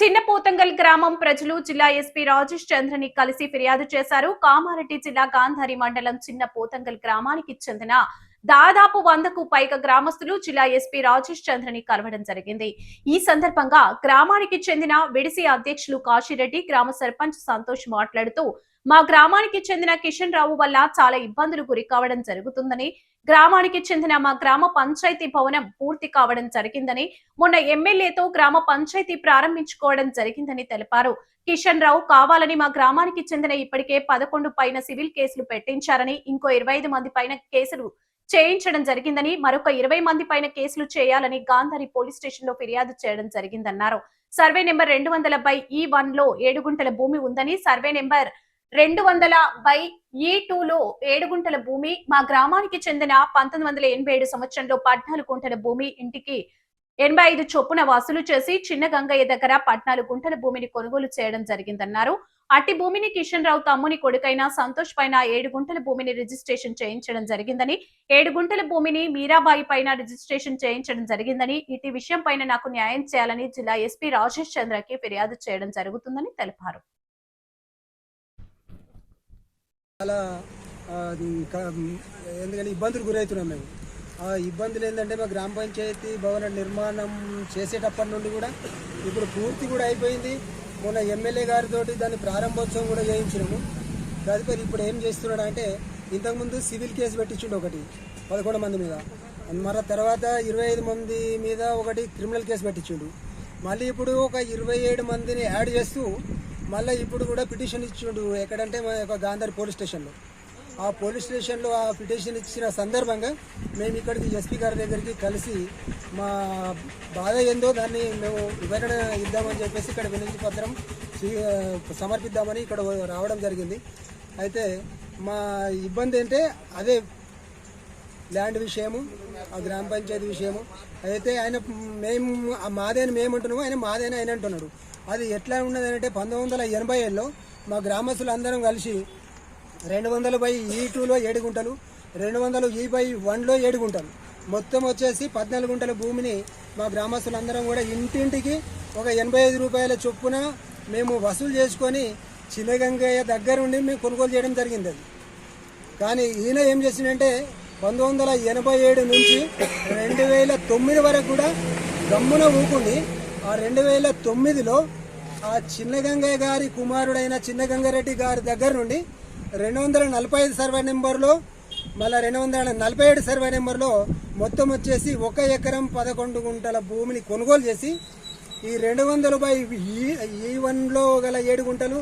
చిన్న పోతంగల్ గ్రామం ప్రజలు జిల్లా ఎస్పీ రాజేష్ చంద్రని కలిసి ఫిర్యాదు చేశారు. కామారెడ్డి జిల్లా గాంధారి మండలం చిన్న పోతంగల్ గ్రామానికి చెందిన దాదాపు 100కు పైగా గ్రామస్తులు జిల్లా ఎస్పీ రాజేష్ చంద్రని కలవడం జరిగింది. ఈ సందర్భంగా గ్రామానికి చెందిన విడిసి అధ్యక్షులు కాశీరెడ్డి, గ్రామ సర్పంచ్ సంతోష్ మాట్లాడుతూ మా గ్రామానికి చెందిన కిషన్ రావు వల్ల చాలా ఇబ్బందులు గురి కావడం జరుగుతుందని, గ్రామానికి చెందిన మా గ్రామ పంచాయతీ భవనం పూర్తి కావడం జరిగిందని, మొన్న ఎమ్మెల్యేతో గ్రామ పంచాయతీ ప్రారంభించుకోవడం జరిగిందని తెలిపారు. కిషన్ రావు కావాలని మా గ్రామానికి చెందిన ఇప్పటికే 11 పైన సివిల్ కేసులు పెట్టించారని, ఇంకో 25 మంది పైన కేసులు చేయించడం జరిగిందని, మరొక 20 మంది పైన కేసులు చేయాలని గాంధారి పోలీస్ స్టేషన్ లో ఫిర్యాదు చేయడం జరిగిందన్నారు. సర్వే నెంబర్ 200/E1 లో 7 గుంటల భూమి ఉందని, సర్వే నెంబర్ 200/E2 లో 7 గుంటల భూమి, మా గ్రామానికి చెందిన 1987 సంవత్సరంలో 14 గుంటల భూమి, ఇంటికి 85 చొప్పున వసూలు చేసి చిన్న గంగయ్య దగ్గర 14 గుంటల భూమిని కొనుగోలు చేయడం జరిగిందన్నారు. అట్టి భూమిని కిషన్ రావు తమ్ముని కొడుకైన సంతోష్ పైన 7 గుంటల భూమిని రిజిస్ట్రేషన్ చేయించడం జరిగిందని, 7 గుంటల భూమిని మీరాబాయి పైన రిజిస్ట్రేషన్ చేయించడం జరిగిందని, ఇటు విషయం పైన నాకు న్యాయం చేయాలని జిల్లా ఎస్పీ రాజేష్ చంద్రకి ఫిర్యాదు చేయడం జరుగుతుందని తెలిపారు. చాలా ఎందుకంటే ఇబ్బందులు గురవుతున్నాం మేము. ఆ ఇబ్బందులు ఏంటంటే మా గ్రామ పంచాయతీ భవన నిర్మాణం చేసేటప్పటి నుండి కూడా ఇప్పుడు పూర్తి కూడా అయిపోయింది. మొన్న ఎమ్మెల్యే గారితో దాని ప్రారంభోత్సవం కూడా చేయించినాము. తదుపరి ఇప్పుడు ఏం చేస్తున్నాడు అంటే, ఇంతకుముందు సివిల్ కేసు పెట్టించుండు ఒకటి 11 మంది మీద, మరి తర్వాత 25 మంది మీద ఒకటి క్రిమినల్ కేసు పెట్టించుండు. మళ్ళీ ఇప్పుడు ఒక 27 మందిని యాడ్ చేస్తూ మళ్ళీ ఇప్పుడు కూడా పిటిషన్ ఇచ్చిండు. ఎక్కడంటే మా యొక్క గాంధారి పోలీస్ స్టేషన్లో. ఆ పోలీస్ స్టేషన్లో ఆ పిటిషన్ ఇచ్చిన సందర్భంగా మేము ఇక్కడికి ఎస్పీ గారి దగ్గరికి కలిసి మా బాధ ఏందో దాన్ని మేము వివరణ ఇద్దామని చెప్పేసి ఇక్కడ వినతి పత్రం సమర్పిద్దామని ఇక్కడ రావడం జరిగింది. అయితే మా ఇబ్బంది అంటే అదే ల్యాండ్ విషయము, ఆ గ్రామ పంచాయతీ విషయము. అయితే ఆయన మేము మాదేని మేము అంటున్నాము, ఆయన మాదేని ఆయన అంటున్నాడు. అది ఎట్లా ఉన్నదంటే 1987లో మా గ్రామస్తులు అందరం కలిసి 200/E2లో 7 గుంటలు, 200E/1లో 7 గుంటలు, మొత్తం వచ్చేసి 14 గుంటల భూమిని మా గ్రామస్తులందరం కూడా ఇంటింటికి ఒక 85 రూపాయల చొప్పున మేము వసూలు చేసుకొని చిన్నగంగయ్య దగ్గర ఉండి మేము కొనుగోలు చేయడం జరిగింది. అది కానీ ఈయన ఏం చేసిందంటే 1987 నుంచి 2009 వరకు కూడా గమ్మున ఊకుండి ఆ 2009లో ఆ చిన్నగంగయ్య గారి కుమారుడైన చిన్నగంగారెడ్డి గారి దగ్గర నుండి 245 సర్వే నెంబర్లో మళ్ళీ 247 సర్వే నెంబర్లో మొత్తం వచ్చేసి 1 ఎకరం 11 గుంటల భూమిని కొనుగోలు చేసి ఈ 200/E1లో గల 7 గుంటలు,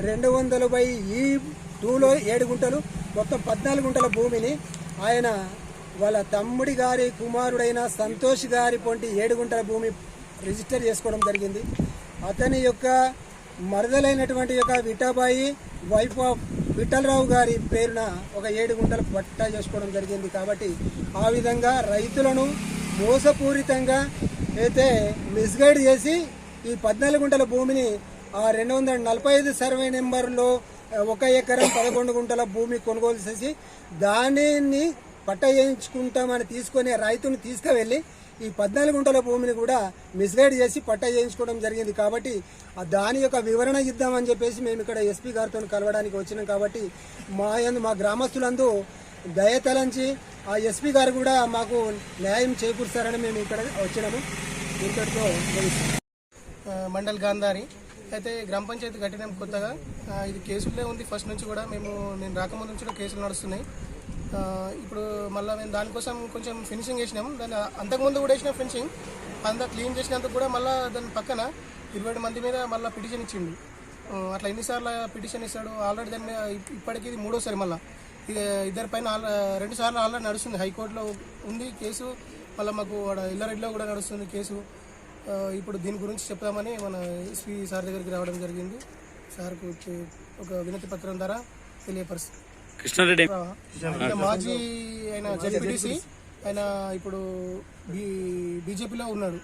200/E2లో 7 గుంటలు, మొత్తం 14 గుంటల భూమిని ఆయన వాళ్ళ తమ్ముడి గారి కుమారుడైన సంతోష్ గారి పొంటి 7 గుంటల భూమి రిజిస్టర్ చేసుకోవడం జరిగింది. అతని యొక్క మరదలైనటువంటి యొక్క విఠాబాయి వైఫ్ ఆఫ్ విఠలరావు గారి పేరున ఒక 7 గుంటలు పట్టా చేసుకోవడం జరిగింది. కాబట్టి ఆ విధంగా రైతులను మోసపూరితంగా అయితే మిస్గైడ్ చేసి ఈ 14 గుంటల భూమిని ఆ 245 సర్వే నెంబర్లో 1 ఎకరం 11 గుంటల భూమి కొనుగోలు చేసి దానిని పట్ట చేయించుకుంటామని తీసుకొని రైతుని తీసుకువెళ్ళి ఈ 14 గుంటల భూమిని కూడా మిస్గైడ్ చేసి పట్ట చేయించుకోవడం జరిగింది. కాబట్టి దాని యొక్క వివరణ ఇద్దామని చెప్పేసి మేము ఇక్కడ ఎస్పీ గారితో కలవడానికి వచ్చినాం. కాబట్టి మా గ్రామస్తులందు దయతలంచి ఆ ఎస్పీ గారు కూడా మాకు న్యాయం చేకూరుస్తారని మేము ఇక్కడ వచ్చినాము. ఇంతటితో మండల్ గాంధారి అయితే గ్రామ పంచాయతీ కట్టినాం కొత్తగా. ఇది కేసులే ఉంది ఫస్ట్ నుంచి కూడా. నేను రాకముందు నుంచి కూడా కేసులు నడుస్తున్నాయి. ఇప్పుడు మళ్ళీ మేము దానికోసం కొంచెం ఫినిషింగ్ చేసినాము. దాన్ని అంతకుముందు కూడా వేసిన ఫినిషింగ్ అంతా క్లీన్ చేసినందుకు కూడా మళ్ళీ దాని పక్కన 27 మంది మీద మళ్ళీ పిటిషన్ ఇచ్చిండు. అట్లా ఎన్నిసార్లు పిటిషన్ ఇస్తాడు? ఆల్రెడీ దాని మీద ఇప్పటికీ ఇది 3వసారి. మళ్ళీ ఇద్దరి పైన 2 సార్లు ఆల్రెడీ నడుస్తుంది. హైకోర్టులో ఉంది కేసు, మళ్ళీ మాకు ఇల్లారెడ్డిలో కూడా నడుస్తుంది కేసు. ఇప్పుడు దీని గురించి చెప్తామని మన ఎస్పీ సార్ దగ్గరికి రావడం జరిగింది. సార్కు ఒక వినతి పత్రం ద్వారా తెలియపరుస్తుంది. కృష్ణారెడ్డి మాజీ ఆయన జెడ్పీటీసీ, ఆయన ఇప్పుడు బీజేపీలో ఉన్నాడు.